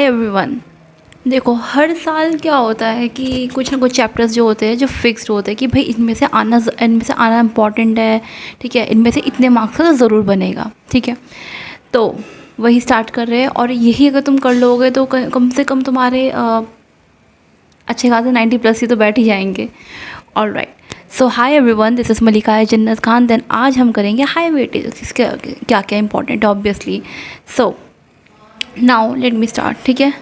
Everyone. देखो हर साल क्या होता है कि कुछ ना कुछ चैप्टर्स जो होते हैं जो फिक्स्ड होते हैं कि भाई इनमें से आना इम्पॉर्टेंट है, ठीक है, इनमें से इतने मार्क्स का तो ज़रूर बनेगा, ठीक है। तो वही स्टार्ट कर रहे हैं और यही अगर तुम कर लोगे तो कम से कम तुम्हारे अच्छे खासे 90+ ही तो बैठ ही जाएंगे। Alright, so hi everyone, this is Malika Jannat Khan. Then आज हम करेंगे हाई वेटेज, इसके क्या क्या इंपॉर्टेंट है obviously. So now let me start, ठीक है।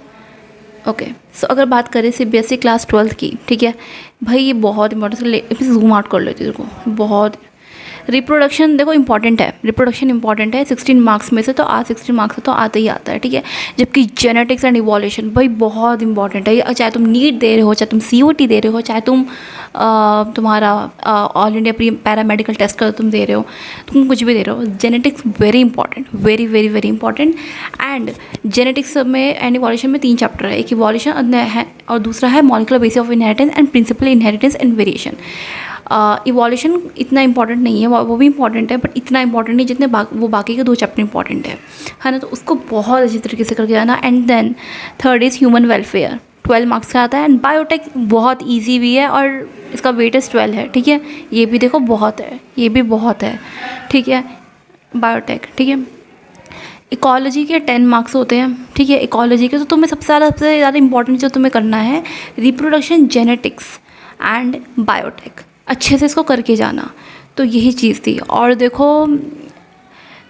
ओके, सो अगर बात करें CBSE क्लास 12th की, ठीक है भाई, ये बहुत इंपॉर्टेंट। जूम आउट कर लेती हूँ, देखो बहुत रिप्रोडक्शन देखो इंपॉर्टेंट है, रिप्रोडक्शन इंपॉर्टेंट है। 16 मार्क्स में से तो 16 मार्क्स से तो आता ही आता है, ठीक है। जबकि जेनेटिक्स एंड इवोल्यूशन भाई बहुत इंपॉर्टेंट है। चाहे तुम नीट दे रहे हो, चाहे तुम COT दे रहे हो, चाहे तुम तुम्हारा all India pre paramedical test का तुम दे रहे हो, तुम कुछ भी दे रहे हो, genetics very important, very very very important. And genetics में एंड इवोल्यूशन में 3 चैप्टर है, एक इवोल्यूशन है और दूसरा है molecular basis of inheritance and principle inheritance and variation. Evolution इतना इंपॉर्टेंट नहीं है, वो भी इंपॉर्टेंट है बट इतना इंपॉर्टेंट नहीं जितने वो बाकी के 2 चैप्टर इंपॉर्टेंट है ना। तो उसको बहुत अच्छी तरीके से करके जाना। And then third is human welfare, 12 marks का आता है। एंड बायोटेक बहुत ईजी भी है और इसका वेटेज 12 है, ठीक है। ये भी देखो बहुत है, ये भी बहुत है, ठीक है, बायोटेक, ठीक है। इकोलॉजी के 10 मार्क्स होते हैं, ठीक है। इकोलॉजी के तो तुम्हें सबसे ज़्यादा इंपॉर्टेंट जो तुम्हें करना है रिप्रोडक्शन, जेनेटिक्स एंड बायोटेक, अच्छे से इसको करके जाना। तो यही चीज़ थी। और देखो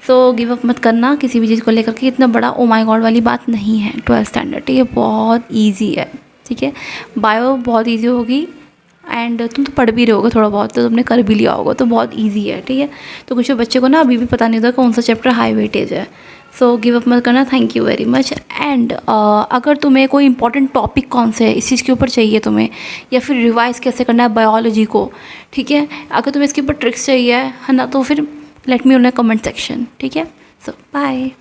सो गिव अप मत करना किसी भी चीज़ को लेकर के, इतना बड़ा ओ माय गॉड वाली बात नहीं है 12th स्टैंडर्ड, ठीक है, बहुत ईजी है, ठीक है। बायो बहुत ईजी होगी एंड तुम तो पढ़ भी रहे होगे थोड़ा बहुत, तो तुमने कर भी लिया होगा, तो बहुत ईजी है, ठीक है। तो कुछ बच्चे को ना अभी भी पता नहीं होता कौन सा चैप्टर हाई वेटेज है। सो गिव अप मत करना। Thank you very much. And अगर तुम्हें कोई इंपॉर्टेंट टॉपिक कौन से है इस चीज़ के ऊपर चाहिए तुम्हें, या फिर रिवाइज कैसे करना है बायोलॉजी को, ठीक है, अगर तुम्हें इसके ऊपर ट्रिक्स चाहिए है ना, तो फिर let me know in comment section, ठीक है। सो बाय।